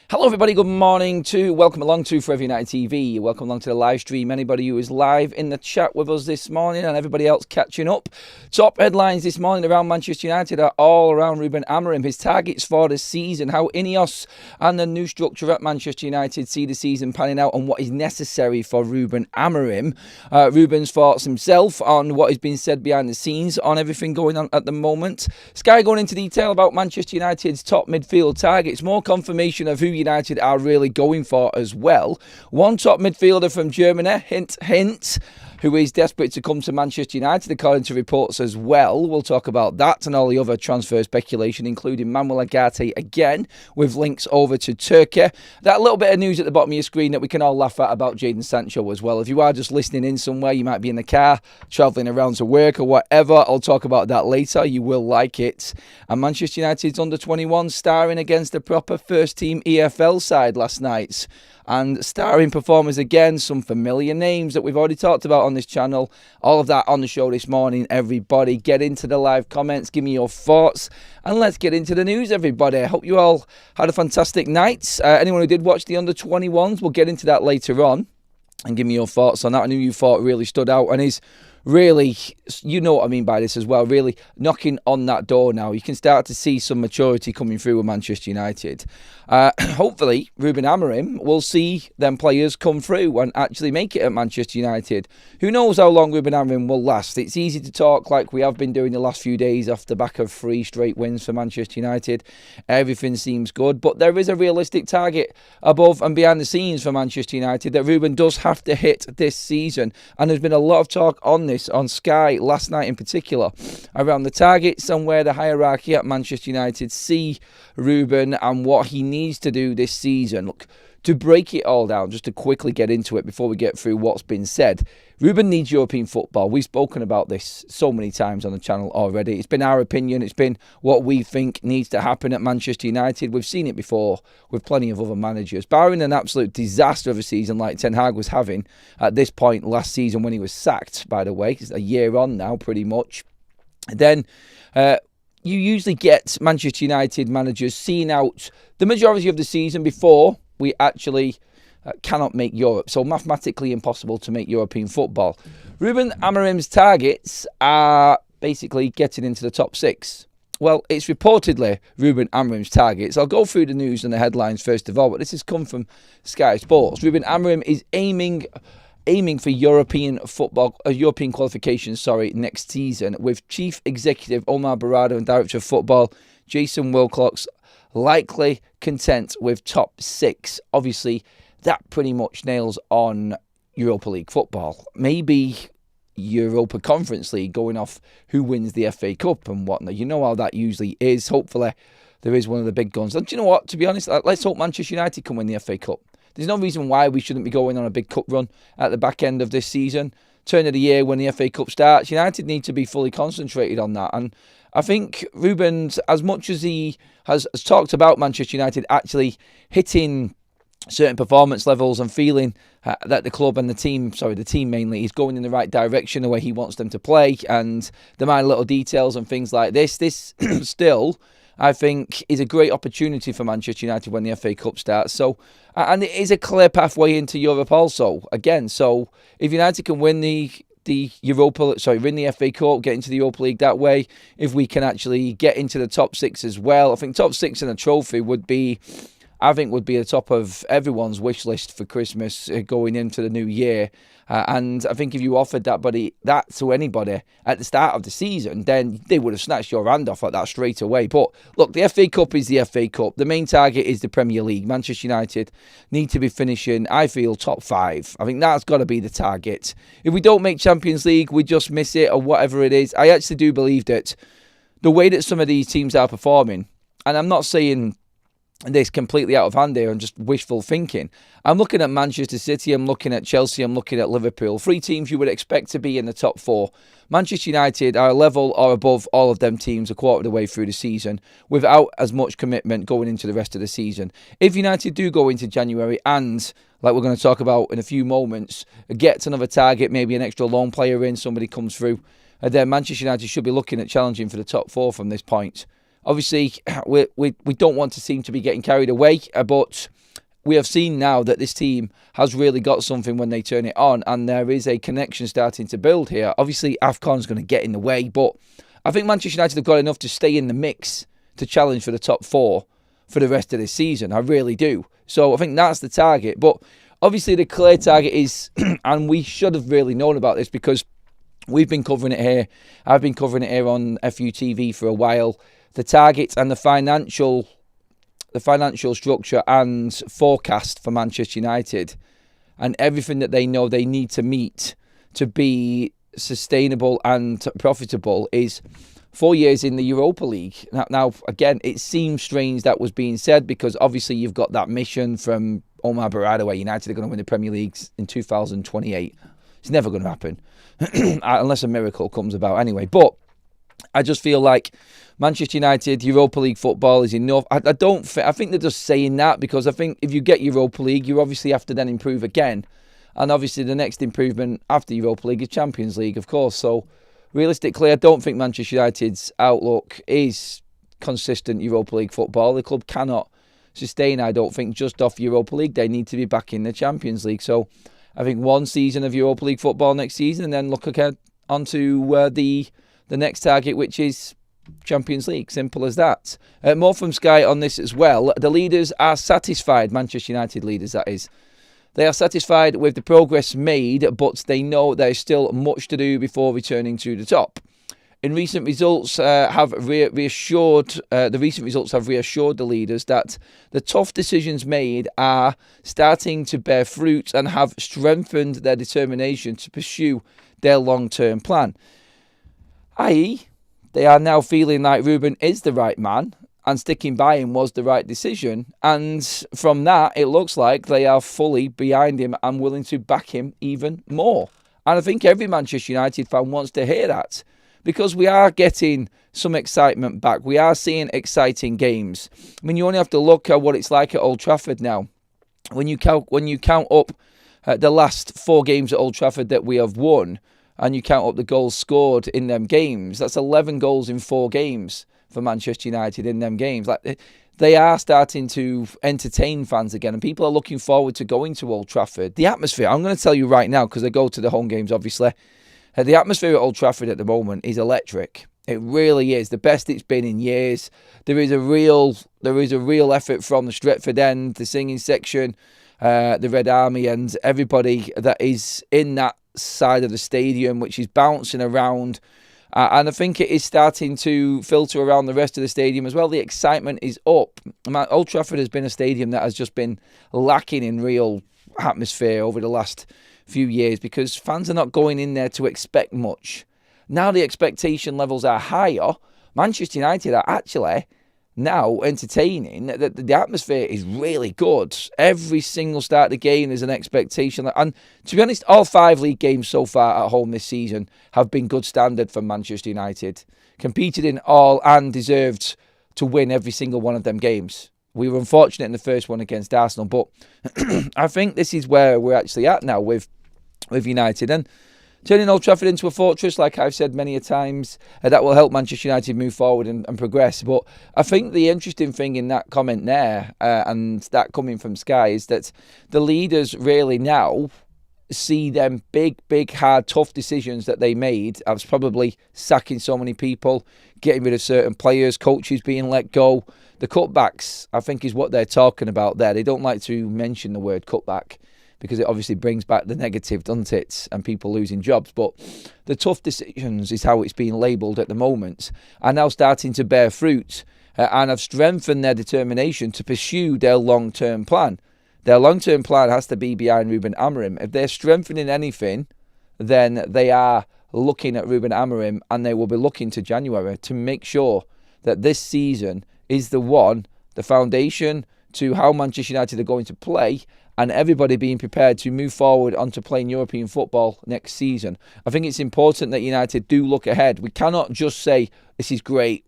Hello everybody, good morning welcome along to Forever United TV. Welcome along to the live stream. Anybody who is live in the chat with us this morning and everybody else catching up. Top headlines this morning around Manchester United are all around Ruben Amorim. His targets for the season, how Ineos and the new structure at Manchester United see the season panning out and what is necessary for Ruben Amorim. Ruben's thoughts himself on what has been said behind the scenes on everything going on at the moment. Sky going into detail about Manchester United's top midfield targets. More confirmation of who United are really going for as well. One top midfielder from Germany, hint, hint, who is desperate to come to Manchester United, according to reports as well. We'll talk about that and all the other transfer speculation, including Manuel Ugarte again, with links over to Turkey. That little bit of news at the bottom of your screen that we can all laugh at about Jadon Sancho as well. If you are just listening in somewhere, you might be in the car, travelling around to work or whatever. I'll talk about that later. You will like it. And Manchester United's under-21 starring against a proper first-team EFL side last night. And starring performers again, some familiar names that we've already talked about on this channel. All of that on the show this morning, everybody. Get into the live comments, give me your thoughts, and let's get into the news, everybody. I hope you all had a fantastic night. Anyone who did watch the under-21s, we'll get into that later on. And give me your thoughts on that and who you thought really stood out and is really, you know what I mean by this as well, really knocking on that door now. You can start to see some maturity coming through with Manchester United. Hopefully, Ruben Amorim will see them players come through and actually make it at Manchester United. Who knows how long Ruben Amorim will last? It's easy to talk like we have been doing the last few days off the back of 3 straight wins for Manchester United. Everything seems good, but there is a realistic target above and behind the scenes for Manchester United that Ruben does have to hit this season. And there's been a lot of talk on this on Sky last night in particular around the targets and where the hierarchy at Manchester United see Ruben and what he needs to do this season. Look, to break it all down, just to quickly get into it before we get through what's been said, Ruben needs European football. We've spoken about this so many times on the channel already. It's been our opinion. It's been what we think needs to happen at Manchester United. We've seen it before with plenty of other managers. Barring an absolute disaster of a season like Ten Hag was having at this point last season when he was sacked, by the way, it's a year on now pretty much, then you usually get Manchester United managers seeing out the majority of the season before we actually cannot make Europe. So mathematically impossible to make European football. Ruben Amorim's targets are basically getting into the top 6. Well, it's reportedly Ruben Amorim's targets. I'll go through the news and the headlines first of all, but this has come from Sky Sports. Ruben Amorim is aiming for European football, European qualifications, next season, with Chief Executive Omar Barada and Director of Football Jason Wilcox likely content with top 6. Obviously, that pretty much nails on Europa League football. Maybe Europa Conference League, going off who wins the FA Cup and whatnot. You know how that usually is. Hopefully, there is one of the big guns. And do you know what? To be honest, let's hope Manchester United can win the FA Cup. There's no reason why we shouldn't be going on a big cup run at the back end of this season. Turn of the year when the FA Cup starts. United need to be fully concentrated on that. And I think Ruben's, as much as he has talked about Manchester United actually hitting certain performance levels and feeling that the club and the team mainly, is going in the right direction, the way he wants them to play, and the minor little details and things like this still, I think, is a great opportunity for Manchester United when the FA Cup starts. So, and it is a clear pathway into Europe also. Again, so if United can win the FA Cup, get into the Europa League that way, if we can actually get into the top 6 as well, I think top 6 in a trophy would be the top of everyone's wish list for Christmas going into the new year. And I think if you offered that to anybody at the start of the season, then they would have snatched your hand off at that straight away. But look, the FA Cup is the FA Cup. The main target is the Premier League. Manchester United need to be finishing, I feel, top 5. I think that's got to be the target. If we don't make Champions League, we just miss it or whatever it is. I actually do believe that the way that some of these teams are performing, and I'm not saying this completely out of hand here and just wishful thinking. I'm looking at Manchester City, I'm looking at Chelsea, I'm looking at Liverpool. 3 teams you would expect to be in the top 4. Manchester United are level or above all of them teams a quarter of the way through the season without as much commitment going into the rest of the season. If United do go into January and, like we're going to talk about in a few moments, gets another target, maybe an extra loan player in, somebody comes through, then Manchester United should be looking at challenging for the top 4 from this point. Obviously, we don't want to seem to be getting carried away, but we have seen now that this team has really got something when they turn it on, and there is a connection starting to build here. Obviously, AFCON's going to get in the way, but I think Manchester United have got enough to stay in the mix to challenge for the top 4 for the rest of this season. I really do. So I think that's the target. But obviously the clear target is, and we should have really known about this because we've been covering it here. I've been covering it here on FUTV for a while. The target and the financial structure and forecast for Manchester United and everything that they know they need to meet to be sustainable and profitable is 4 years in the Europa League. Now, again, it seems strange that was being said because obviously you've got that mission from Omar Barada where United are going to win the Premier League in 2028. It's never going to happen unless a miracle comes about anyway. But I just feel like Manchester United, Europa League football is enough. I think they're just saying that because I think if you get Europa League, you obviously have to then improve again. And obviously the next improvement after Europa League is Champions League, of course. So realistically, I don't think Manchester United's outlook is consistent Europa League football. The club cannot sustain, I don't think, just off Europa League. They need to be back in the Champions League. So I think one season of Europa League football next season and then look ahead onto the next target, which is Champions League. Simple as that. More from Sky on this as well. The leaders are satisfied, Manchester United leaders, that is. They are satisfied with the progress made, but they know there is still much to do before returning to the top. In recent results have reassured the leaders that the tough decisions made are starting to bear fruit and have strengthened their determination to pursue their long-term plan. I.e., they are now feeling like Ruben is the right man and sticking by him was the right decision. And from that, it looks like they are fully behind him and willing to back him even more. And I think every Manchester United fan wants to hear that because we are getting some excitement back. We are seeing exciting games. I mean, you only have to look at what it's like at Old Trafford now. When you count up the last 4 games at Old Trafford that we have won, and you count up the goals scored in them games, that's 11 goals in 4 games for Manchester United in them games. Like, they are starting to entertain fans again, and people are looking forward to going to Old Trafford. The atmosphere, I'm going to tell you right now, because I go to the home games, obviously. The atmosphere at Old Trafford at the moment is electric. It really is. The best it's been in years. There is a real effort from the Stretford end, the singing section, the Red Army, and everybody that is in that side of the stadium, which is bouncing around. And I think it is starting to filter around the rest of the stadium as well. The excitement is up. Old Trafford has been a stadium that has just been lacking in real atmosphere over the last few years because fans are not going in there to expect much. Now the expectation levels are higher. Manchester United are actually now entertaining. The atmosphere is really good. Every single start of the game there's an expectation. And to be honest, all 5 league games so far at home this season have been good standard for Manchester United. Competed in all and deserved to win every single one of them games. We were unfortunate in the first one against Arsenal, but I think this is where we're actually at now with United. And turning Old Trafford into a fortress, like I've said many a times, that will help Manchester United move forward and progress. But I think the interesting thing in that comment there, and that coming from Sky, is that the leaders really now see them big, hard, tough decisions that they made as probably sacking so many people, getting rid of certain players, coaches being let go. The cutbacks, I think, is what they're talking about there. They don't like to mention the word cutback because it obviously brings back the negative, doesn't it, and people losing jobs. But the tough decisions is how it's being labelled at the moment, are now starting to bear fruit and have strengthened their determination to pursue their long-term plan. Their long-term plan has to be behind Ruben Amorim. If they're strengthening anything, then they are looking at Ruben Amorim, and they will be looking to January to make sure that this season is the foundation to how Manchester United are going to play, and everybody being prepared to move forward onto playing European football next season. I think it's important that United do look ahead. We cannot just say, this is great,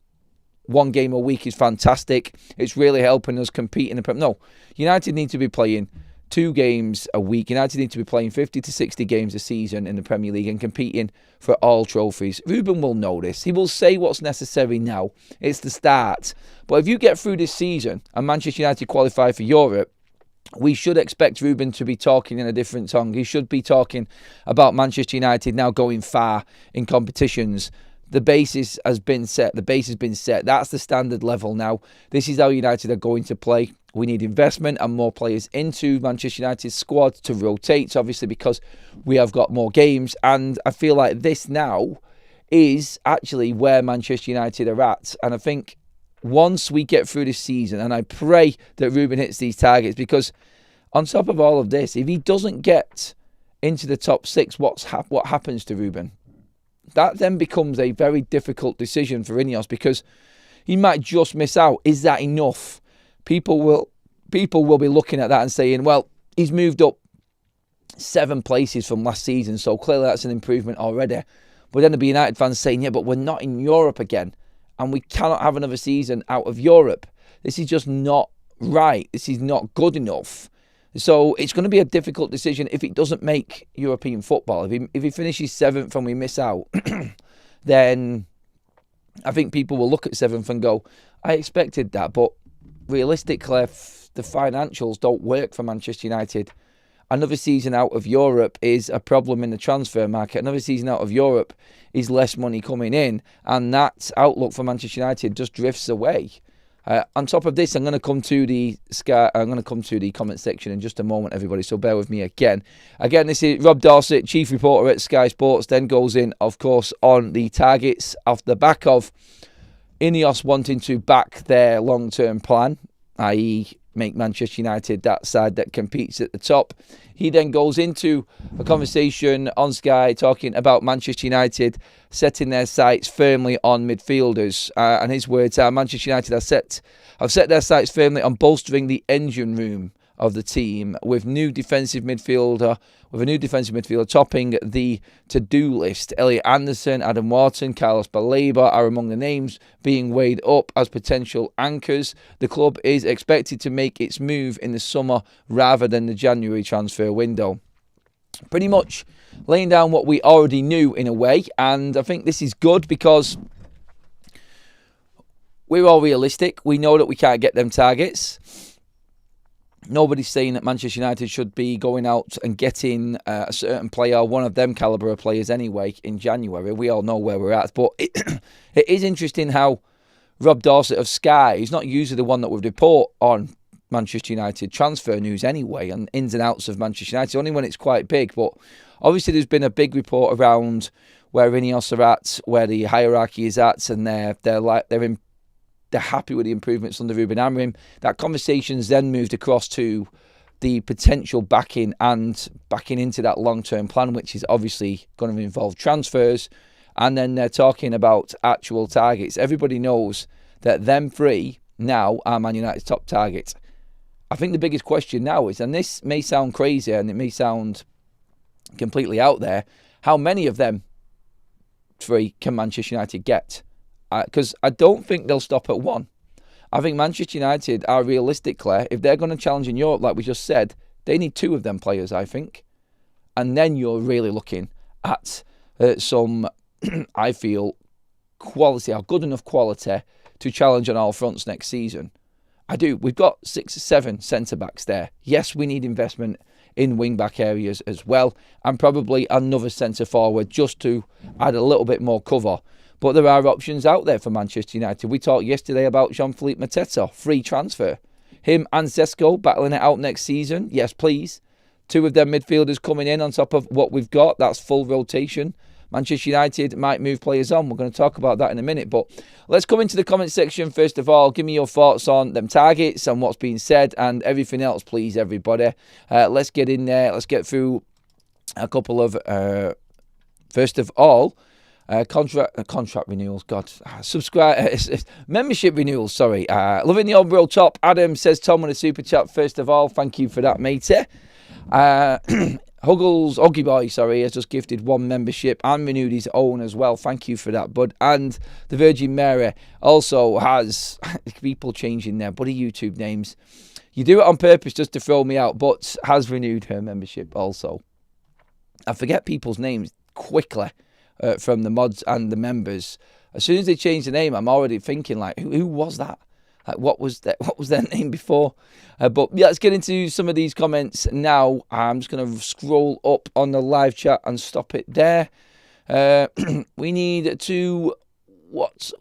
1 game a week is fantastic, it's really helping us compete in the Premier League. No, United need to be playing 2 games a week. United need to be playing 50 to 60 games a season in the Premier League and competing for all trophies. Ruben will know this. He will say what's necessary now. It's the start. But if you get through this season and Manchester United qualify for Europe, we should expect Ruben to be talking in a different tongue. He should be talking about Manchester United now going far in competitions. The basis has been set. The base has been set. That's the standard level now. This is how United are going to play. We need investment and more players into Manchester United's squad to rotate, obviously, because we have got more games. And I feel like this now is actually where Manchester United are at. And I think once we get through this season, and I pray that Ruben hits these targets, because on top of all of this, if he doesn't get into the top six, what happens to Ruben? That then becomes a very difficult decision for Ineos, because he might just miss out. Is that enough? People will be looking at that and saying, well, he's moved up 7 places from last season, so clearly that's an improvement already. But then there'll be United fans saying, yeah, but we're not in Europe again, and we cannot have another season out of Europe. This is just not right. This is not good enough. So it's going to be a difficult decision if it doesn't make European football. If he finishes 7th and we miss out, then I think people will look at 7th and go, I expected that. But realistically, the financials don't work for Manchester United. Another season out of Europe is a problem in the transfer market. Another season out of Europe is less money coming in, and that outlook for Manchester United just drifts away. On top of this, I'm going to come to the comment section in just a moment, everybody. So bear with me again. Again, this is Rob Dorsett, chief reporter at Sky Sports. Then goes in, of course, on the targets off the back of Ineos wanting to back their long-term plan, i.e., make Manchester United that side that competes at the top. He then goes into a conversation on Sky talking about Manchester United setting their sights firmly on midfielders. And his words are, Manchester United have set their sights firmly on bolstering the engine room of the team with a new defensive midfielder topping the to-do list. Elliot Anderson, Adam Wharton, Carlos Baleba are among the names being weighed up as potential anchors. The club is expected to make its move in the summer rather than the January transfer window. Pretty much laying down what we already knew in a way, and I think this is good because we're all realistic. We know that we can't get them targets. Nobody's saying that Manchester United should be going out and getting a certain player, one of them calibre of players anyway, in January. We all know where we're at. But it is interesting how Rob Dorsett of Sky is not usually the one that would report on Manchester United transfer news anyway, and ins and outs of Manchester United, only when it's quite big. But obviously there's been a big report around where Ineos are at, where the hierarchy is at, and they're happy with the improvements under Ruben Amorim. That conversation's then moved across to the potential backing into that long-term plan, which is obviously going to involve transfers. And then they're talking about actual targets. Everybody knows that them 3 now are Man United's top targets. I think the biggest question now is, and this may sound crazy and it may sound completely out there, how many of them 3 can Manchester United get? Because I don't think they'll stop at 1. I think Manchester United are realistically, if they're going to challenge in Europe, like we just said, they need 2 of them players, I think. And then you're really looking at some, I feel, quality, or good enough quality to challenge on all fronts next season. I do. We've got 6 or 7 centre-backs there. Yes, we need investment in wing-back areas as well, and probably another centre-forward just to add a little bit more cover. But there are options out there for Manchester United. We talked yesterday about Jean-Philippe Mateta, free transfer. Him and Zesco battling it out next season. Yes, please. 2 of them midfielders coming in on top of what we've got. That's full rotation. Manchester United might move players on. We're going to talk about that in a minute. But let's come into the comment section first of all. Give me your thoughts on them targets and what's being said and everything else, please, everybody. Let's get in there. Let's get through a couple of, first of all, contract renewals, membership renewals, sorry. Loving the old real top. Adam says, Tom with a super chat, first of all. Thank you for that, matey. Huggy Boy, has just gifted 1 membership and renewed his own as well. Thank you for that, bud. And the Virgin Mary also has people changing their buddy YouTube names. You do it on purpose just to throw me out, but has renewed her membership also. I forget people's names quickly. From the mods and the members. As soon as they change the name, I'm already thinking, like, who was that? Like, what was their name before? But yeah, let's get into some of these comments now. I'm just going to scroll up on the live chat and stop it there. We need to do what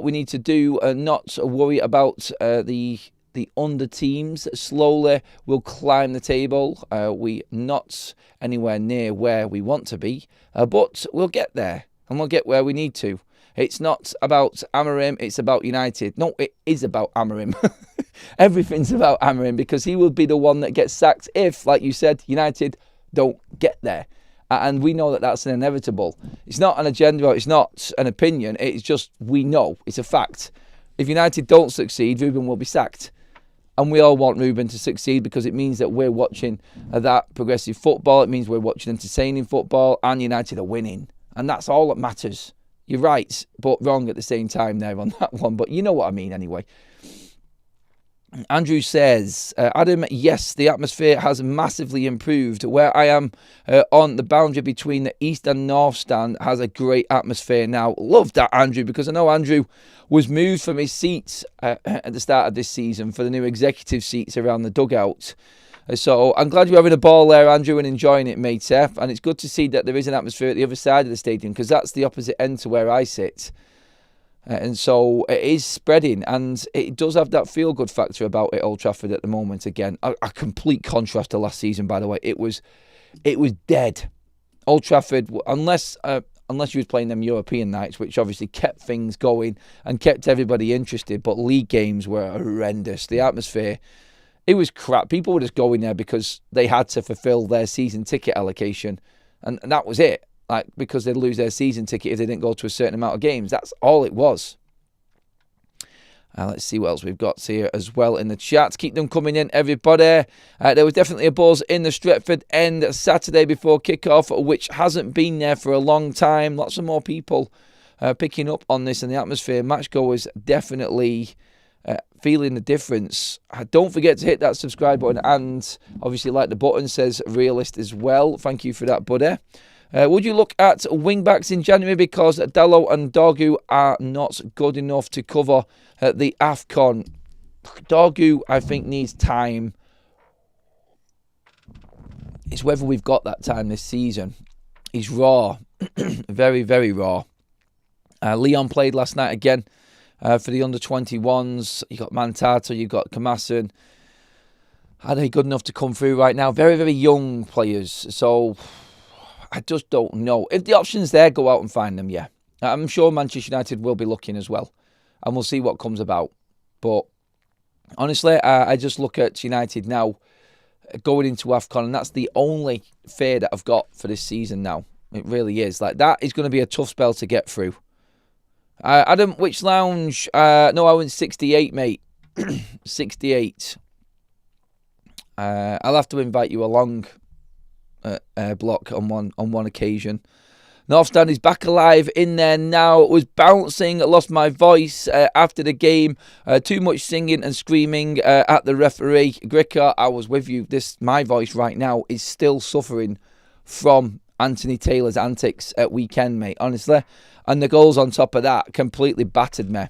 we need to do, and not worry about the under teams. Slowly we'll climb the table. We're not anywhere near where we want to be, but we'll get there, and we'll get where we need to. It's not about Amorim, it's about United. No, it is about Amorim. Everything's about Amorim, because he will be the one that gets sacked if, like you said, United don't get there. And we know that that's an inevitable. It's not an agenda, it's not an opinion, it's just we know, it's a fact. If United don't succeed, Ruben will be sacked. And we all want Ruben to succeed, because it means that we're watching that progressive football, it means we're watching entertaining football, and United are winning. And that's all that matters. You're right, but wrong at the same time there on that one. But you know what I mean anyway. Andrew says, Adam, yes, the atmosphere has massively improved. Where I am on the boundary between the east and north stand has a great atmosphere now. Love that, Andrew, because I know Andrew was moved from his seats at the start of this season for the new executive seats around the dugout. So I'm glad you're having a ball there, Andrew, and enjoying it, mate. And it's good to see that there is an atmosphere at the other side of the stadium, because that's the opposite end to where I sit. And so it is spreading, and it does have that feel-good factor about it, Old Trafford, at the moment. Again, a complete contrast to last season, by the way. It was dead. Old Trafford, unless you was playing them European nights, which obviously kept things going and kept everybody interested, but league games were horrendous. The atmosphere, it was crap. People were just going there because they had to fulfill their season ticket allocation, and that was it. Like, because they'd lose their season ticket if they didn't go to a certain amount of games. That's all it was. Let's see what else we've got here as well in the chat. Keep them coming in, everybody. There was definitely a buzz in the Stretford end Saturday before kickoff, which hasn't been there for a long time. Lots of more people picking up on this in the atmosphere. Matchgoers definitely feeling the difference. Don't forget to hit that subscribe button, and obviously like the button, says Realist as well. Thank you for that, buddy. Would you look at wing-backs in January, because Dalot and Dorgu are not good enough to cover the AFCON? Dorgu, I think, needs time. It's whether we've got that time this season. He's raw. Very, very raw. Leon played last night again for the under-21s. You got Mantato, you got Kamasan. Are they good enough to come through right now? Very, very young players. So I just don't know. If the option's there, go out and find them, yeah. I'm sure Manchester United will be looking as well. And we'll see what comes about. But honestly, I just look at United now going into AFCON, and that's the only fear that I've got for this season now. It really is. Like, that is going to be a tough spell to get through. Adam, which lounge? No, I went 68, mate. 68. I'll have to invite you along. Block on one occasion. North Stand is back alive in there now. It was bouncing. I lost my voice after the game. Too much singing and screaming at the referee. Gricker, I was with you. My voice right now is still suffering from Anthony Taylor's antics at weekend, mate, honestly. And the goals on top of that completely battered me.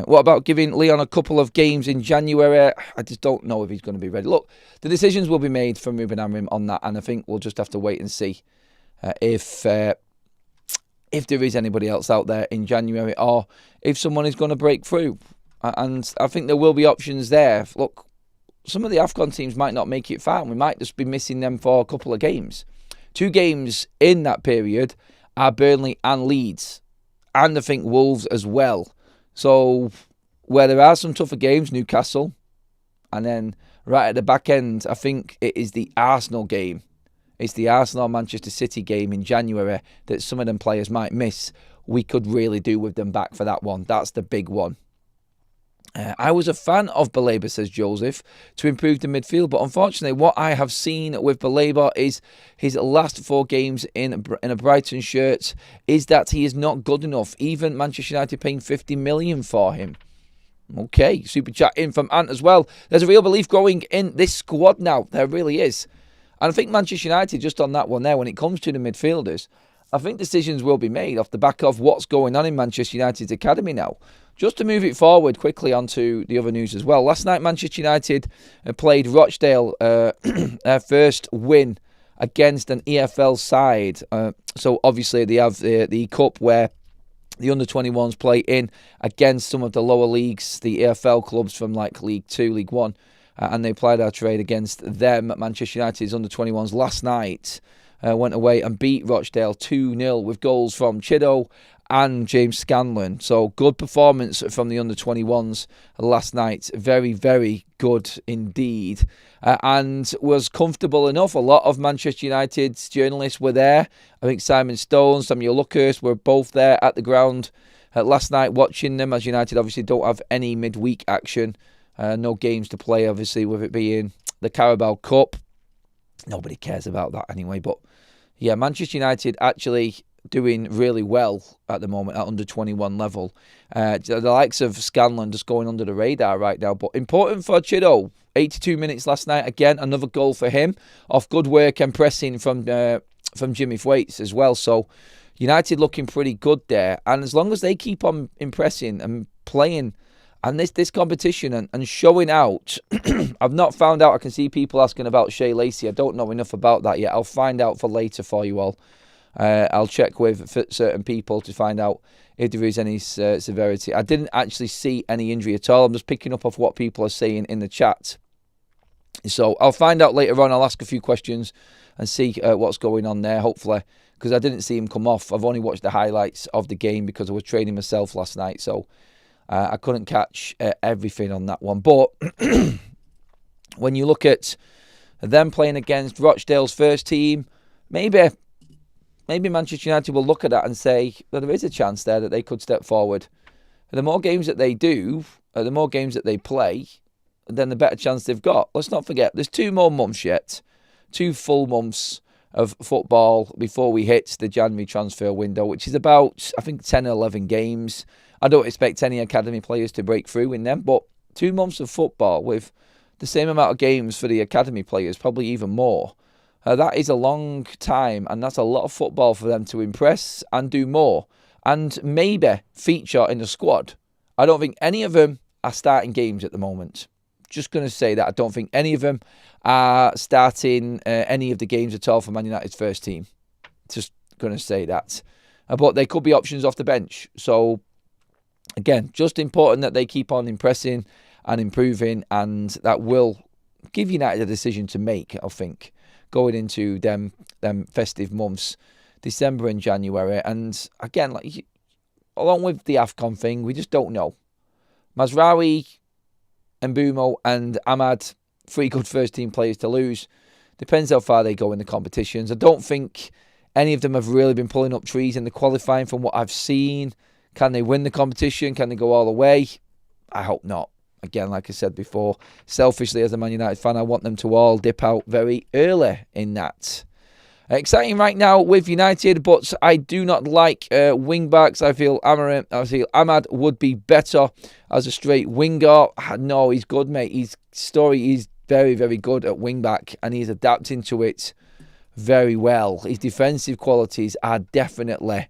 What about giving Leon a couple of games in January? I just don't know if he's going to be ready. Look, the decisions will be made from Ruben Amorim on that, and I think we'll just have to wait and see if there is anybody else out there in January, or if someone is going to break through. And I think there will be options there. Look, some of the AFCON teams might not make it far. We might just be missing them for a couple of games. 2 games in that period are Burnley and Leeds, and I think Wolves as well. So, where there are some tougher games, Newcastle, and then right at the back end, I think it is the Arsenal game. It's the Arsenal-Manchester City game in January that some of them players might miss. We could really do with them back for that one. That's the big one. I was a fan of Baleba, says Joseph, to improve the midfield, but unfortunately what I have seen with Baleba is his last 4 games in a Brighton shirt is that he is not good enough. Even Manchester United paying 50 million for him. Okay, super chat in from Ant as well. There's a real belief growing in this squad now. There really is. And I think Manchester United, just on that one there, when it comes to the midfielders, I think decisions will be made off the back of what's going on in Manchester United's academy now. Just to move it forward quickly onto the other news as well. Last night, Manchester United played Rochdale, their first win against an EFL side. So obviously they have the cup where the under-21s play in against some of the lower leagues, the EFL clubs from like League 2, League 1. And they played our trade against them. Manchester United's under-21s last night went away and beat Rochdale 2-0 with goals from Chido and James Scanlon. So good performance from the under-21s last night. Very, very good indeed. And was comfortable enough. A lot of Manchester United's journalists were there. I think Simon Stone, Samuel Luckhurst were both there at the ground last night watching them, as United obviously don't have any midweek action. No games to play, obviously, with it being the Carabao Cup. Nobody cares about that anyway. But yeah, Manchester United actually doing really well at the moment at under-21 level. The likes of Scanlon just going under the radar right now. But important for Chido. 82 minutes last night. Again, another goal for him. Off good work and pressing from Jimmy Thwaites as well. So United looking pretty good there. And as long as they keep on impressing and playing and this competition and showing out, I've not found out. I can see people asking about Shea Lacey. I don't know enough about that yet. I'll find out for later for you all. I'll check with certain people to find out if there is any severity. I didn't actually see any injury at all. I'm just picking up off what people are saying in the chat. So I'll find out later on. I'll ask a few questions and see what's going on there, hopefully, because I didn't see him come off. I've only watched the highlights of the game because I was training myself last night. So I couldn't catch everything on that one. But when you look at them playing against Rochdale's first team, maybe Manchester United will look at that and say that there is a chance there that they could step forward. And the more games that they do, the more games that they play, then the better chance they've got. Let's not forget, there's 2 more months yet. 2 full months of football before we hit the January transfer window, which is about, I think, 10 or 11 games. I don't expect any academy players to break through in them, but 2 months of football with the same amount of games for the academy players, probably even more. That is a long time, and that's a lot of football for them to impress and do more, and maybe feature in the squad. I don't think any of them are starting games at the moment. Just going to say that. I don't think any of them are starting any of the games at all for Man United's first team. Just going to say that. But they could be options off the bench. So, again, just important that they keep on impressing and improving, and that will give United a decision to make, I think, going into them festive months, December and January. And again, like along with the AFCON thing, we just don't know. Mazraoui, Mbeumo and Ahmad, 3 good first team players to lose. Depends how far they go in the competitions. I don't think any of them have really been pulling up trees in the qualifying from what I've seen. Can they win the competition? Can they go all the way? I hope not. Again, like I said before, selfishly as a Man United fan, I want them to all dip out very early in that. Exciting right now with United, but I do not like wing-backs. I feel Ahmad would be better as a straight winger. No, he's good, mate. He's very, very good at wing-back, and he's adapting to it very well. His defensive qualities are definitely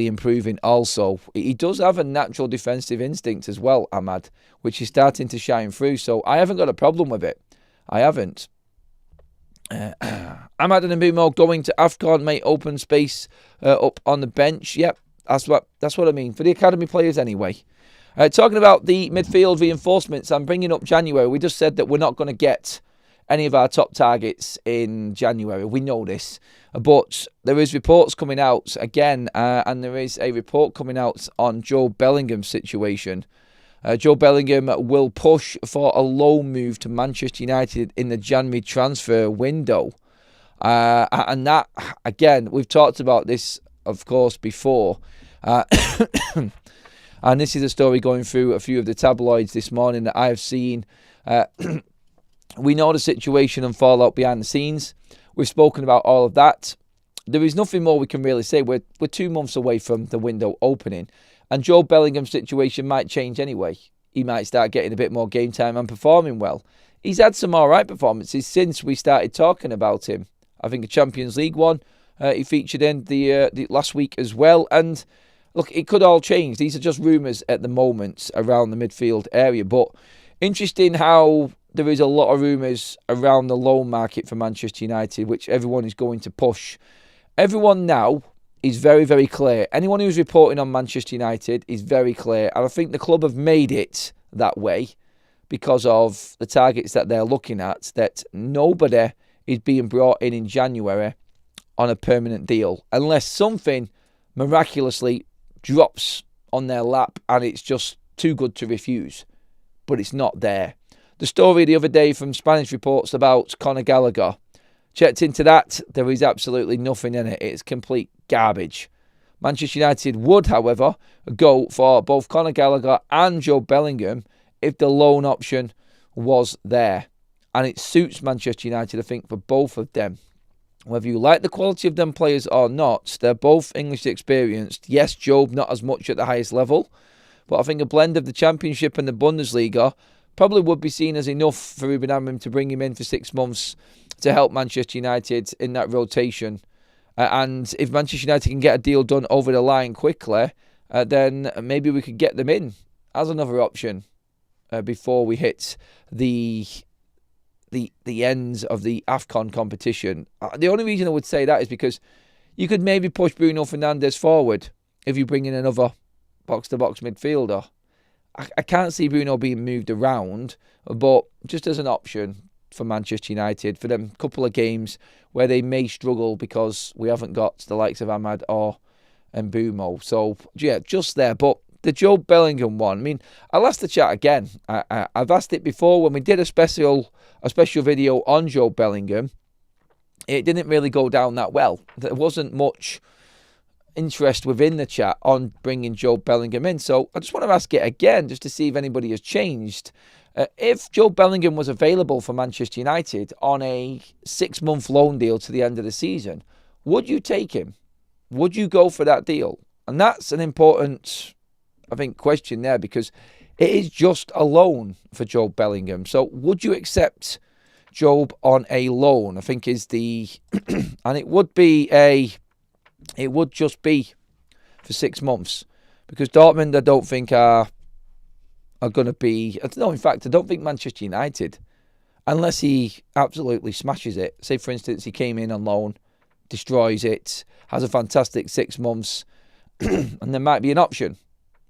improving also. He does have a natural defensive instinct as well, Ahmad, which is starting to shine through. So I haven't got a problem with it. I haven't. Ahmad and Mbeumo going to AFCON, may open space up on the bench. Yep, that's what I mean. For the academy players anyway. Talking about the midfield reinforcements, I'm bringing up January. We just said that we're not going to get any of our top targets in January. We know this. But there is reports coming out again, and there is a report coming out on Joe Bellingham's situation. Joe Bellingham will push for a loan move to Manchester United in the January transfer window. And that, again, we've talked about this, of course, before. And this is a story going through a few of the tabloids this morning that I have seen. We know the situation and fallout behind the scenes. We've spoken about all of that. There is nothing more we can really say. We're 2 months away from the window opening. And Joe Bellingham's situation might change anyway. He might start getting a bit more game time and performing well. He's had some alright performances since we started talking about him. I think a Champions League one, he featured in the last week as well. And look, it could all change. These are just rumours at the moment around the midfield area. But interesting how there is a lot of rumours around the loan market for Manchester United, which everyone is going to push. Everyone now is very, very clear. Anyone who's reporting on Manchester United is very clear. And I think the club have made it that way because of the targets that they're looking at, that nobody is being brought in January on a permanent deal unless something miraculously drops on their lap and it's just too good to refuse. But it's not there. The story the other day from Spanish reports about Conor Gallagher. Checked into that. There is absolutely nothing in it. It's complete garbage. Manchester United would, however, go for both Conor Gallagher and Joe Bellingham if the loan option was there. And it suits Manchester United, I think, for both of them. Whether you like the quality of them players or not, they're both English experienced. Yes, Job not as much at the highest level, but I think a blend of the Championship and the Bundesliga probably would be seen as enough for Ruben Amorim to bring him in for 6 months to help Manchester United in that rotation. And if Manchester United can get a deal done over the line quickly, then maybe we could get them in as another option before we hit the ends of the AFCON competition. The only reason I would say that is because you could maybe push Bruno Fernandes forward if you bring in another box-to-box midfielder. I can't see Bruno being moved around, but just as an option for Manchester United for them couple of games where they may struggle because we haven't got the likes of Ahmad or Mbeumo. So, yeah, just there. But the Joe Bellingham one, I mean, I'll ask the chat again. I've asked it before when we did a special video on Joe Bellingham. It didn't really go down that well. There wasn't much interest within the chat on bringing Joe Bellingham in. So I just want to ask it again just to see if anybody has changed. If Joe Bellingham was available for Manchester United on a 6-month loan deal to the end of the season, would you take him? Would you go for that deal? And that's an important, I think, question there, because it is just a loan for Joe Bellingham. So would you accept Job on a loan? I think is the, and it would just be for 6 months, because Dortmund I don't think are going to be, no, in fact, I don't think Manchester United, unless he absolutely smashes it. Say, for instance, he came in on loan, destroys it, has a fantastic 6 months, and there might be an option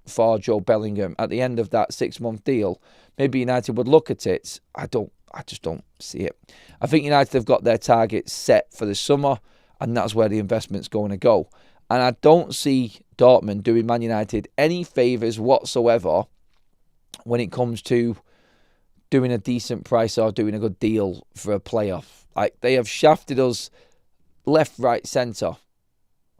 for Joe Bellingham at the end of that 6-month deal. Maybe United would look at it. I just don't see it. I think United have got their targets set for the summer, and that's where the investment's going to go. And I don't see Dortmund doing Man United any favours whatsoever when it comes to doing a decent price or doing a good deal for a player. Like, they have shafted us left, right, centre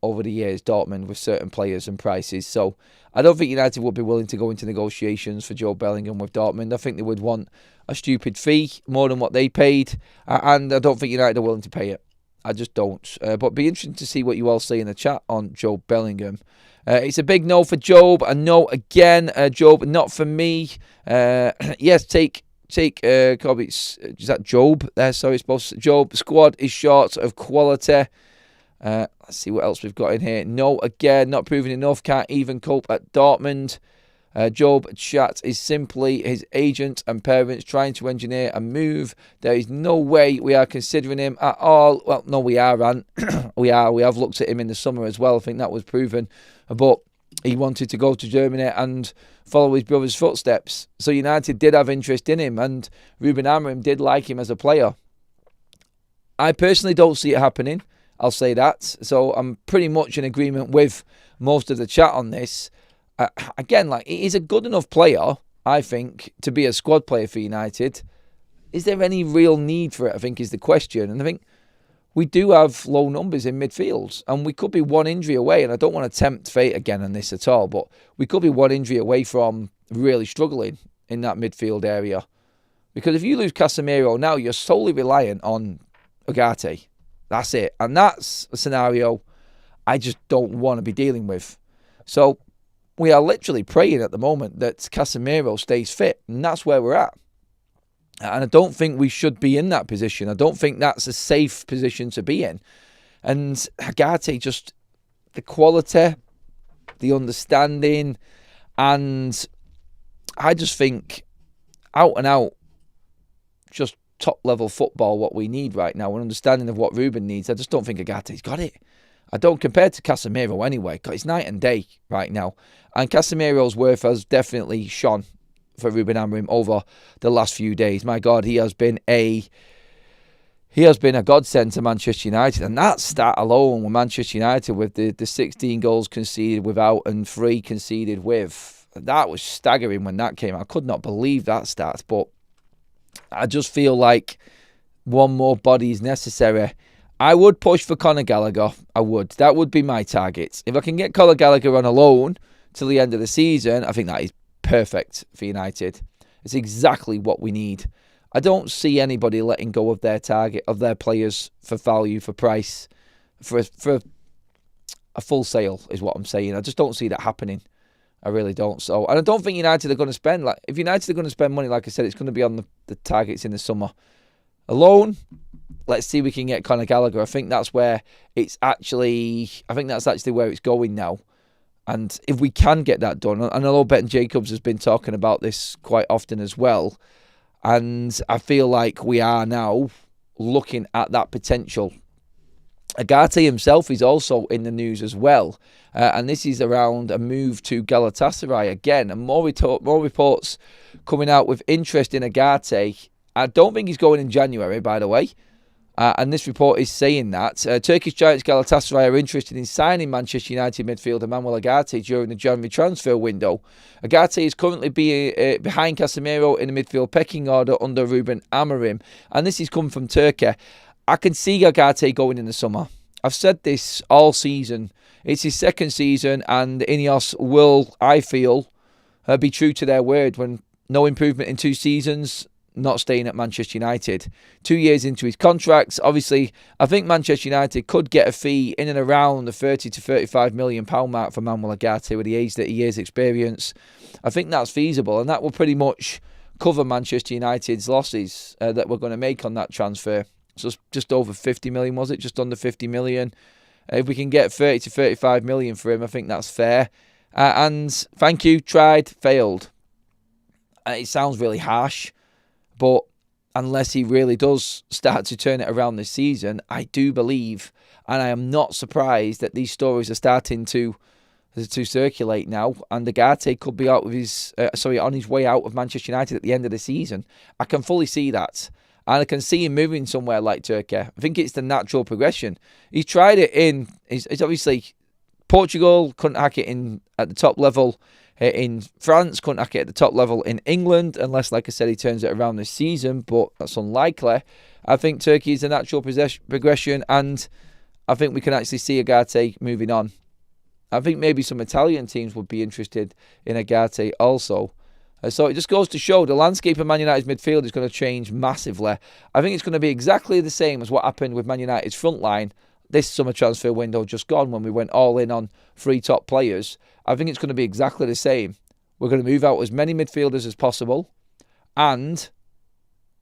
over the years, Dortmund, with certain players and prices. So I don't think United would be willing to go into negotiations for Joe Bellingham with Dortmund. I think they would want a stupid fee, more than what they paid. And I don't think United are willing to pay it. I just don't. But be interesting to see what you all say in the chat on Joe Bellingham. It's a big no for Job. A no again. Job, not for me. Yes, take Kobe. Is that Job? Sorry, it's both. Job squad is short of quality. Let's see what else we've got in here. No again, not proving enough. Can't even cope at Dortmund. Job chat is simply his agent and parents trying to engineer a move. There is no way we are considering him at all. Well, no, we are, Ant. We have looked at him in the summer as well. I think that was proven. But he wanted to go to Germany and follow his brother's footsteps. So United did have interest in him, and Ruben Amorim did like him as a player. I personally don't see it happening. I'll say that. So I'm pretty much in agreement with most of the chat on this. Again, like, he is a good enough player, I think, to be a squad player for United. Is there any real need for it, I think, is the question. And I think we do have low numbers in midfield, and we could be one injury away, and I don't want to tempt fate again on this at all, but we could be one injury away from really struggling in that midfield area. Because if you lose Casemiro now, you're solely reliant on Ugarte. That's it. And that's a scenario I just don't want to be dealing with. So we are literally praying at the moment that Casemiro stays fit, and that's where we're at. And I don't think we should be in that position. I don't think that's a safe position to be in. And Ugarte, just the quality, the understanding, and I just think out and out, just top-level football, what we need right now, an understanding of what Ruben needs. I just don't think Ugarte's got it. I don't, compared to Casemiro anyway, because it's night and day right now. And Casemiro's worth has definitely shone for Ruben Amorim over the last few days. My God, he has been a godsend to Manchester United. And that stat alone with Manchester United, with the 16 goals conceded without and 3 conceded with, that was staggering when that came out. I could not believe that stat. But I just feel like one more body is necessary. I would push for Conor Gallagher. I would. That would be my target. If I can get Conor Gallagher on a loan till the end of the season, I think that is perfect for United. It's exactly what we need. I don't see anybody letting go of their target, of their players, for value, for price, for a full sale is what I'm saying. I just don't see that happening. I really don't. So, and I don't think United are going to spend, like, if United are going to spend money, like I said, it's going to be on the targets in the summer. Alone, let's see if we can get Conor Gallagher. I think that's where it's actually, where it's going now. And if we can get that done, and I know Ben Jacobs has been talking about this quite often as well, and I feel like we are now looking at that potential. Ugarte himself is also in the news as well, and this is around a move to Galatasaray again, and more reports coming out with interest in Ugarte. I don't think he's going in January, by the way. And this report is saying that Turkish giants Galatasaray are interested in signing Manchester United midfielder Manuel Ugarte during the January transfer window. Ugarte is currently behind Casemiro in the midfield pecking order under Rúben Amorim. And this is coming from Turkey. I can see Ugarte going in the summer. I've said this all season. It's his second season, and Ineos will, I feel, be true to their word. When no improvement in 2 seasons, not staying at Manchester United. 2 years into his contracts, obviously, I think Manchester United could get a fee in and around the 30 to 35 million pound mark for Manuel Ugarte with the age that he is, experience. I think that's feasible, and that will pretty much cover Manchester United's losses that we're going to make on that transfer. So just over 50 million, was it? Just under 50 million. If we can get 30 to 35 million for him, I think that's fair. And thank you, tried, failed. It sounds really harsh, but unless he really does start to turn it around this season, I do believe, and I am not surprised that these stories are starting to circulate now, and Ugarte could be out with on his way out of Manchester United at the end of the season. I can fully see that, and I can see him moving somewhere like Turkey. I think it's the natural progression. He's tried it it's obviously Portugal, couldn't hack it in at the top level. In France, couldn't hack it at the top level in England, unless, like I said, he turns it around this season, but that's unlikely. I think Turkey is a natural progression, and I think we can actually see Ugarte moving on. I think maybe some Italian teams would be interested in Ugarte also. So it just goes to show the landscape of Man United's midfield is going to change massively. I think it's going to be exactly the same as what happened with Man United's front line this summer transfer window just gone, when we went all in on 3 top players. I think it's going to be exactly the same. We're going to move out as many midfielders as possible, and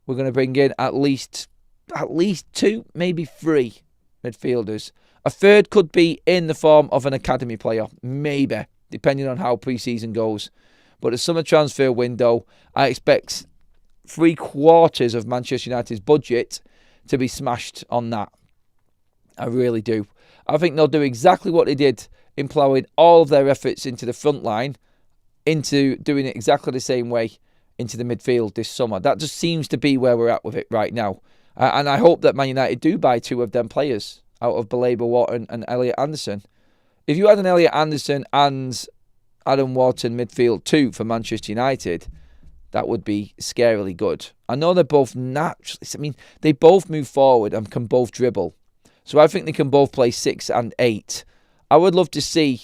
we're going to bring in at least 2, maybe 3 midfielders. A third could be in the form of an academy player, maybe, depending on how pre-season goes. But the summer transfer window, I expect 3/4 of Manchester United's budget to be smashed on that. I really do. I think they'll do exactly what they did in ploughing all of their efforts into the front line, into doing it exactly the same way into the midfield this summer. That just seems to be where we're at with it right now. And I hope that Man United do buy 2 of them players out of Baleba Wharton and Elliot Anderson. If you had an Elliot Anderson and Adam Wharton midfield 2 for Manchester United, that would be scarily good. I know they're both naturally, they both move forward and can both dribble. So I think they can both play 6 and 8. I would love to see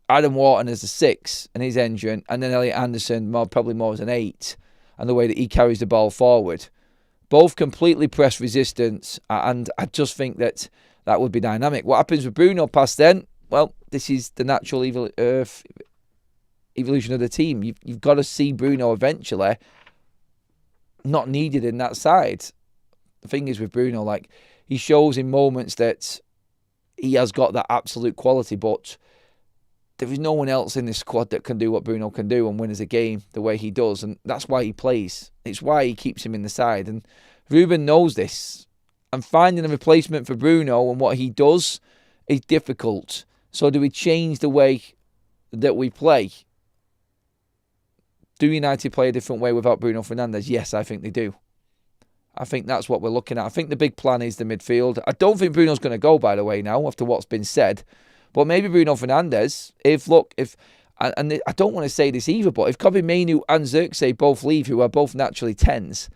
Adam Wharton as a 6 and his engine, and then Elliot Anderson probably more as an 8, and the way that he carries the ball forward. Both completely press resistance, and I just think that would be dynamic. What happens with Bruno past then? Well, this is the natural evolution of the team. You've got to see Bruno eventually not needed in that side. The thing is with Bruno, he shows in moments that he has got that absolute quality, but there is no one else in this squad that can do what Bruno can do and win as a game the way he does. And that's why he plays. It's why he keeps him in the side. And Ruben knows this. And finding a replacement for Bruno and what he does is difficult. So do we change the way that we play? Do United play a different way without Bruno Fernandes? Yes, I think they do. I think that's what we're looking at. I think the big plan is the midfield. I don't think Bruno's going to go, by the way, now, after what's been said. But maybe Bruno Fernandes, and I don't want to say this either, but if Kobe Mainoo and Xerxes both leave, who are both naturally 10s,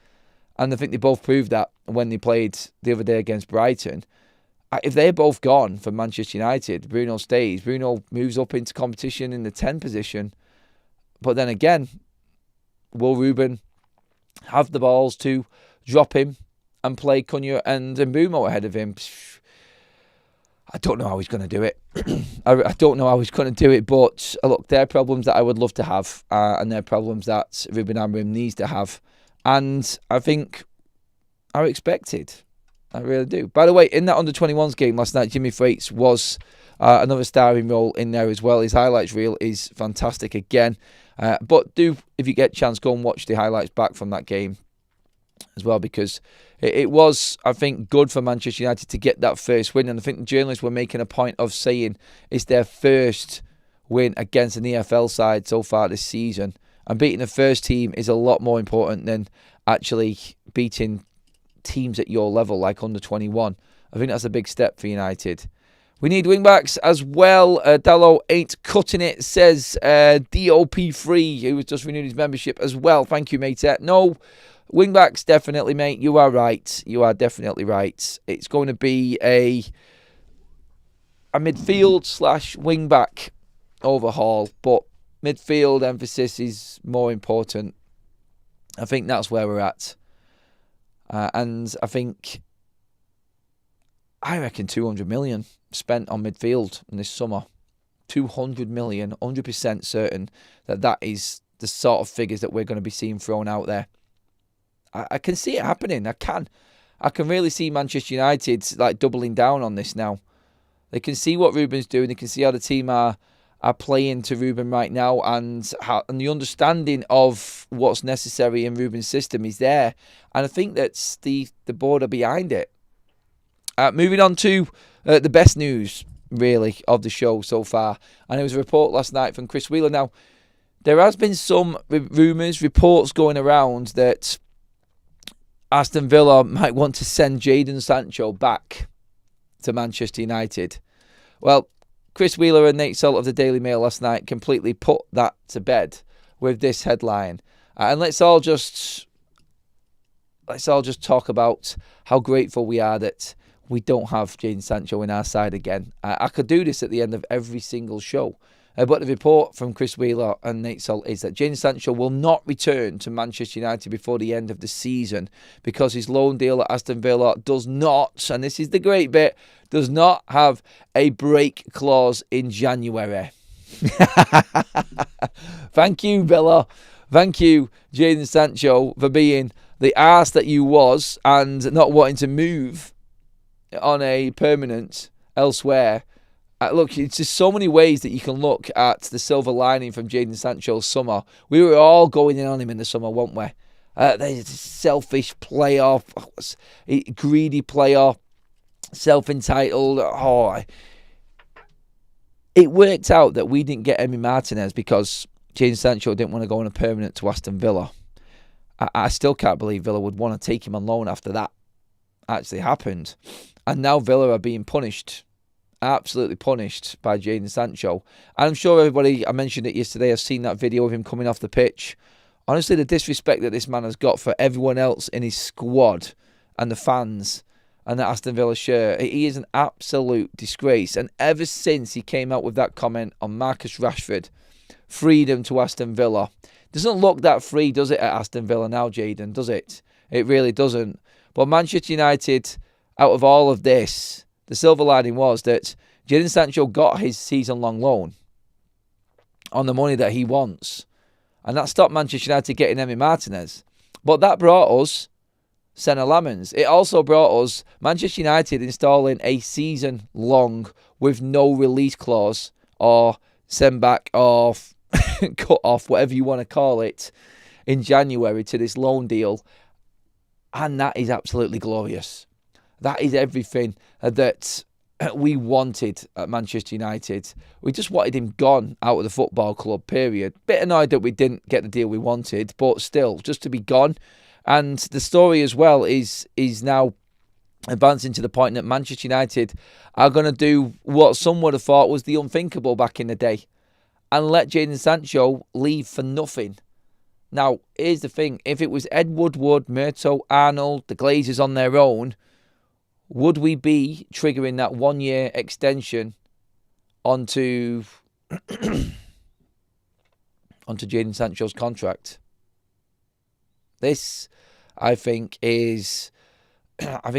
and I think they both proved that when they played the other day against Brighton, if they're both gone for Manchester United, Bruno stays. Bruno moves up into competition in the 10 position. But then again, will Ruben have the balls to drop him and play Cunha and Mbeumo ahead of him? I don't know how he's going to do it. I don't know how he's going to do it, but look, they're problems that I would love to have, and they're problems that Ruben Amorim needs to have, and I think are expected. I really do. By the way, in that under-21s game last night, Jimmy Thwaites was another starring role in there as well. His highlights reel is fantastic again. But do, if you get a chance, go and watch the highlights back from that game as well, because it was, I think, good for Manchester United to get that first win. And I think the journalists were making a point of saying it's their first win against an EFL side so far this season. And beating the first team is a lot more important than actually beating teams at your level, like under 21. I think that's a big step for United. We need wing-backs as well. Dallo ain't cutting it, says DOP3, who has just renewed his membership as well. Thank you, mate. No, wing-backs, definitely, mate. You are right. You are definitely right. It's going to be a midfield / wing-back overhaul, but midfield emphasis is more important. I think that's where we're at. And I reckon 200 million spent on midfield in this summer. 200 million, 100% certain that is the sort of figures that we're going to be seeing thrown out there. I can see it happening. I can really see Manchester United like doubling down on this now. They can see what Ruben's doing. They can see how the team are playing to Ruben right now, and the understanding of what's necessary in Ruben's system is there. And I think that's the board are behind it. Moving on to the best news, really, of the show so far. And there was a report last night from Chris Wheeler. Now, there has been some reports going around that Aston Villa might want to send Jadon Sancho back to Manchester United. Well, Chris Wheeler and Nate Salt of the Daily Mail last night completely put that to bed with this headline. And let's all just talk about how grateful we are that we don't have Jadon Sancho in our side again. I could do this at the end of every single show. But the report from Chris Wheeler and Nate Salt is that Jadon Sancho will not return to Manchester United before the end of the season because his loan deal at Aston Villa does not, and this is the great bit, does not have a break clause in January. Thank you, Villa. Thank you, Jadon Sancho, for being the arse that you was and not wanting to move on a permanent elsewhere. Look, it's just so many ways that you can look at the silver lining from Jadon Sancho's summer. We were all going in on him in the summer, weren't we? There's a selfish player, greedy player, self-entitled. It worked out that we didn't get Emi Martinez because Jadon Sancho didn't want to go on a permanent to Aston Villa. I still can't believe Villa would want to take him on loan after that actually happened. And now Villa are being punished. Absolutely punished by Jadon Sancho. And I'm sure everybody, I mentioned it yesterday, has seen that video of him coming off the pitch. Honestly, the disrespect that this man has got for everyone else in his squad and the fans and the Aston Villa shirt, he is an absolute disgrace. And ever since he came out with that comment on Marcus Rashford, freedom to Aston Villa, doesn't look that free, does it, at Aston Villa now, Jadon, does it? It really doesn't. But Manchester United, out of all of this, the silver lining was that Jadon Sancho got his season-long loan on the money that he wants. And that stopped Manchester United getting Emi Martinez. But that brought us Senna Lamens. It also brought us Manchester United installing a season long with no release clause or send back or cut off, whatever you want to call it, in January to this loan deal. And that is absolutely glorious. That is everything that we wanted at Manchester United. We just wanted him gone out of the football club, period. Bit annoyed that we didn't get the deal we wanted, but still, just to be gone. And the story as well is now advancing to the point that Manchester United are going to do what some would have thought was the unthinkable back in the day and let Jadon Sancho leave for nothing. Now, here's the thing. If it was Ed Woodward, Murto, Arnold, the Glazers on their own, would we be triggering that 1-year extension onto Jadon Sancho's contract? This, I think, is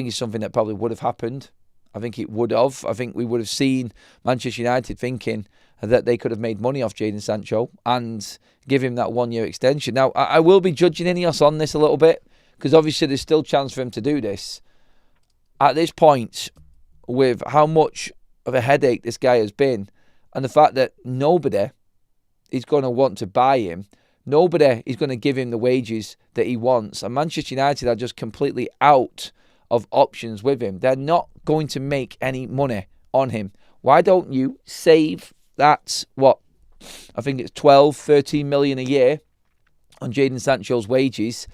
something that probably would have happened. I think it would have. I think we would have seen Manchester United thinking that they could have made money off Jadon Sancho and give him that 1-year extension. Now, I will be judging Ineos on this a little bit because obviously there's still chance for him to do this. At this point, with how much of a headache this guy has been and the fact that nobody is going to want to buy him, nobody is going to give him the wages that he wants, and Manchester United are just completely out of options with him. They're not going to make any money on him. Why don't you save that, I think it's 12, 13 million a year on Jadon Sancho's wages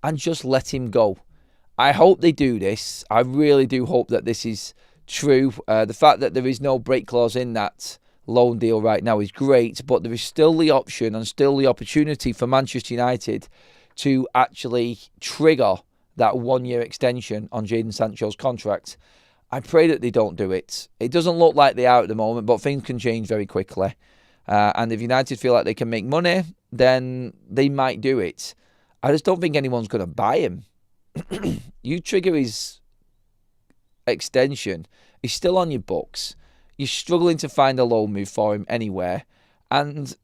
and just let him go? I hope they do this. I really do hope that this is true. The fact that there is no break clause in that loan deal right now is great, but there is still the option and still the opportunity for Manchester United to actually trigger that 1-year extension on Jadon Sancho's contract. I pray that they don't do it. It doesn't look like they are at the moment, but things can change very quickly. And if United feel like they can make money, then they might do it. I just don't think anyone's going to buy him. You trigger his extension, he's still on your books. You're struggling to find a loan move for him anywhere. And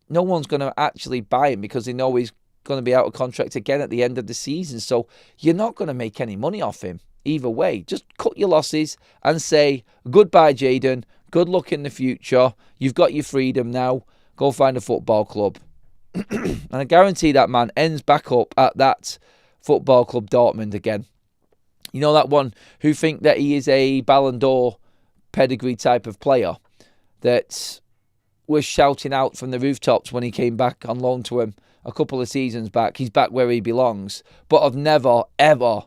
no one's going to actually buy him because they know he's going to be out of contract again at the end of the season. So you're not going to make any money off him either way. Just cut your losses and say, goodbye, Jadon. Good luck in the future. You've got your freedom now. Go find a football club. And I guarantee that man ends back up at that football club Dortmund again. You know, that one who think that he is a Ballon d'Or pedigree type of player that was shouting out from the rooftops when he came back on loan to him a couple of seasons back. He's back where he belongs. But have never, ever,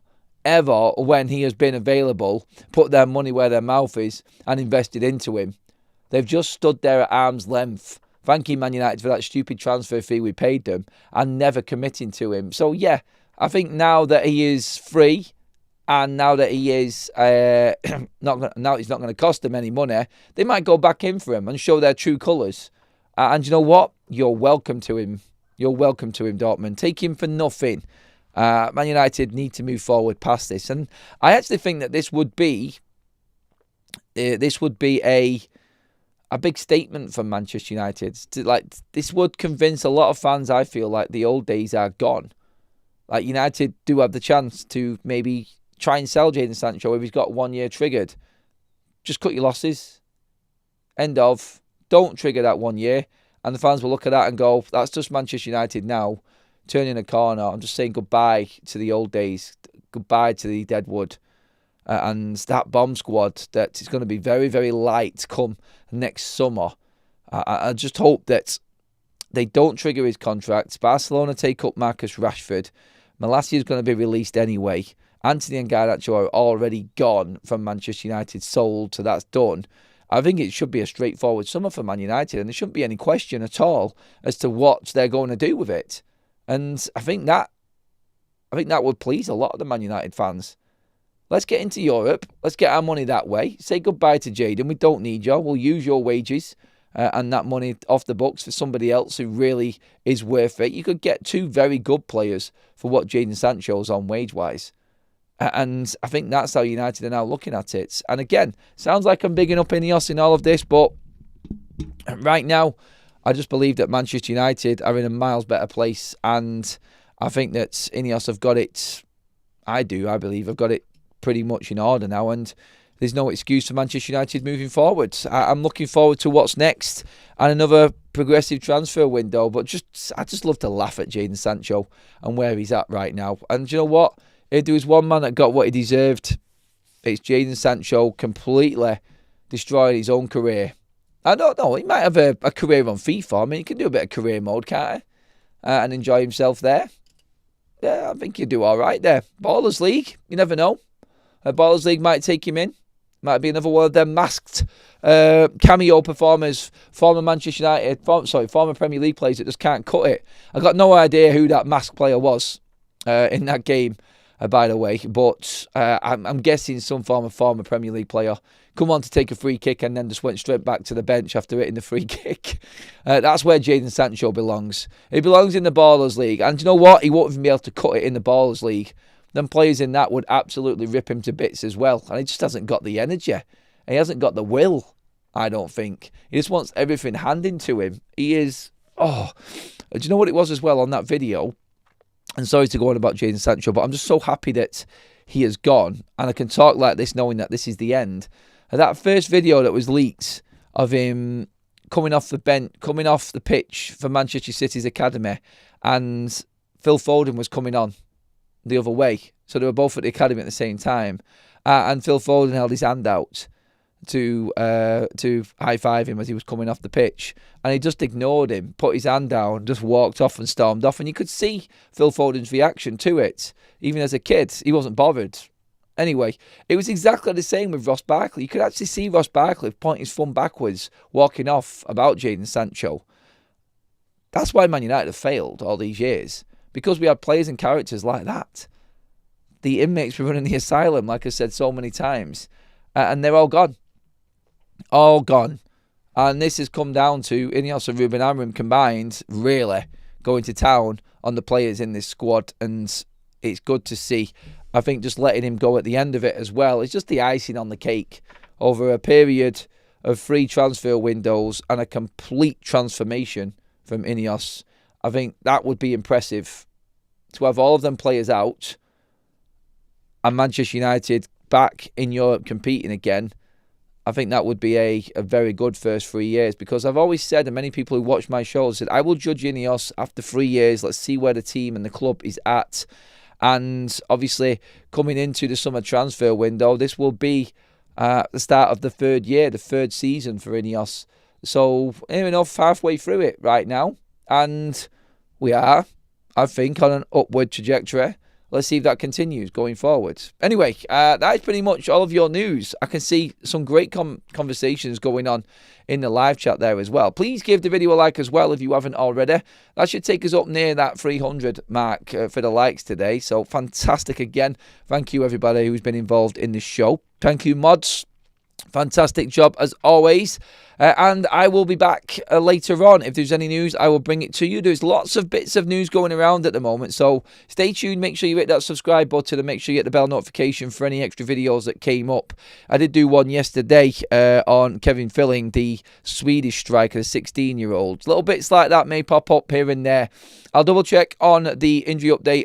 when he has been available, put their money where their mouth is and invested into him. They've just stood there at arm's length, thanking Man United for that stupid transfer fee we paid them and never committing to him. So yeah, I think now that he is free and now that he is now he's not going to cost them any money, they might go back in for him and show their true colours. And you know what? You're welcome to him. You're welcome to him, Dortmund. Take him for nothing. Man United need to move forward past this. And I actually think that this would be a big statement from Manchester United. This would convince a lot of fans, I feel, like the old days are gone. Like United do have the chance to maybe try and sell Jadon Sancho if he's got 1 year triggered. Just cut your losses. End of. Don't trigger that 1 year. And the fans will look at that and go, that's just Manchester United now, turning a corner. I'm just saying goodbye to the old days. Goodbye to the Deadwood. And that bomb squad that is going to be very, very light come next summer. I just hope that they don't trigger his contract. Barcelona take up Marcus Rashford. Malacia is going to be released anyway. Anthony and Garnacho are already gone from Manchester United, sold, so that's done. I think it should be a straightforward summer for Man United, and there shouldn't be any question at all as to what they're going to do with it. And I think that would please a lot of the Man United fans. Let's get into Europe. Let's get our money that way. Say goodbye to Jadon. We don't need you. We'll use your wages and that money off the books for somebody else who really is worth it. You could get two very good players for what Jadon Sancho's on wage-wise. And I think that's how United are now looking at it. And again, sounds like I'm bigging up Ineos in all of this, but right now, I just believe that Manchester United are in a miles better place. And I think that Ineos have got it I do. I believe I've got it pretty much in order now, and there's no excuse for Manchester United moving forward. I'm looking forward to what's next and another progressive transfer window. But I just love to laugh at Jadon Sancho and where he's at right now. And you know what? If there was one man that got what he deserved, it's Jadon Sancho completely destroying his own career. I don't know. He might have a career on FIFA. I mean, he can do a bit of career mode, can't he? And enjoy himself there. Yeah, I think he'd do all right there. Ballers League, you never know. Ballers League might take him in. Might be another one of them masked cameo performers, former Manchester United, former Premier League players that just can't cut it. I got no idea who that masked player was in that game, by the way. But I'm guessing some former Premier League player come on to take a free kick and then just went straight back to the bench after hitting the free kick. That's where Jadon Sancho belongs. He belongs in the Ballers League. And you know what? He won't even be able to cut it in the Ballers League. Them players in that would absolutely rip him to bits as well. And he just hasn't got the energy. And he hasn't got the will, I don't think. He just wants everything handed to him. He is... Oh, do you know what it was as well on that video? And sorry to go on about Jadon Sancho, but I'm just so happy that he has gone. And I can talk like this knowing that this is the end. And that first video that was leaked of him coming off the bench, coming off the pitch for Manchester City's academy, and Phil Foden was coming on the other way. So they were both at the academy at the same time. And Phil Foden held his hand out to high-five him as he was coming off the pitch. And he just ignored him, put his hand down, just walked off and stormed off. And you could see Phil Foden's reaction to it. Even as a kid, he wasn't bothered. Anyway, it was exactly the same with Ross Barkley. You could actually see Ross Barkley pointing his thumb backwards, walking off about Jadon Sancho. That's why Man United have failed all these years. Because we had players and characters like that. The inmates were running the asylum, like I said so many times. And they're all gone. All gone. And this has come down to Ineos and Ruben Amorim combined, really, going to town on the players in this squad. And it's good to see. I think just letting him go at the end of it as well is just the icing on the cake over a period of 3 transfer windows and a complete transformation from Ineos. I think that would be impressive to have all of them players out and Manchester United back in Europe competing again. I think that would be a very good first 3 years, because I've always said, and many people who watch my shows said, I will judge Ineos after 3 years. Let's see where the team and the club is at. And obviously, coming into the summer transfer window, this will be the start of the 3rd year, the 3rd season for Ineos. So, near enough halfway through it right now. And we are, I think, on an upward trajectory. Let's see if that continues going forward. Anyway, that is pretty much all of your news. I can see some great conversations going on in the live chat there as well. Please give the video a like as well if you haven't already. That should take us up near that 300 mark for the likes today. So fantastic again. Thank you everybody who's been involved in this show. Thank you mods. Fantastic job as always. And I will be back later on. If there's any news, I will bring it to you. There's lots of bits of news going around at the moment, so stay tuned. Make sure you hit that subscribe button and make sure you hit the bell notification for any extra videos that came up. I did do one yesterday on Kevin Filling, the Swedish striker, the 16-year-old. Little bits like that may pop up here and there. I'll double check on the injury update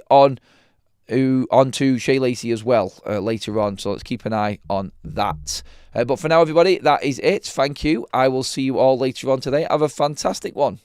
onto Shea Lacey as well later on, so let's keep an eye on that. But for now, everybody, that is it. Thank you. I will see you all later on today. Have a fantastic one.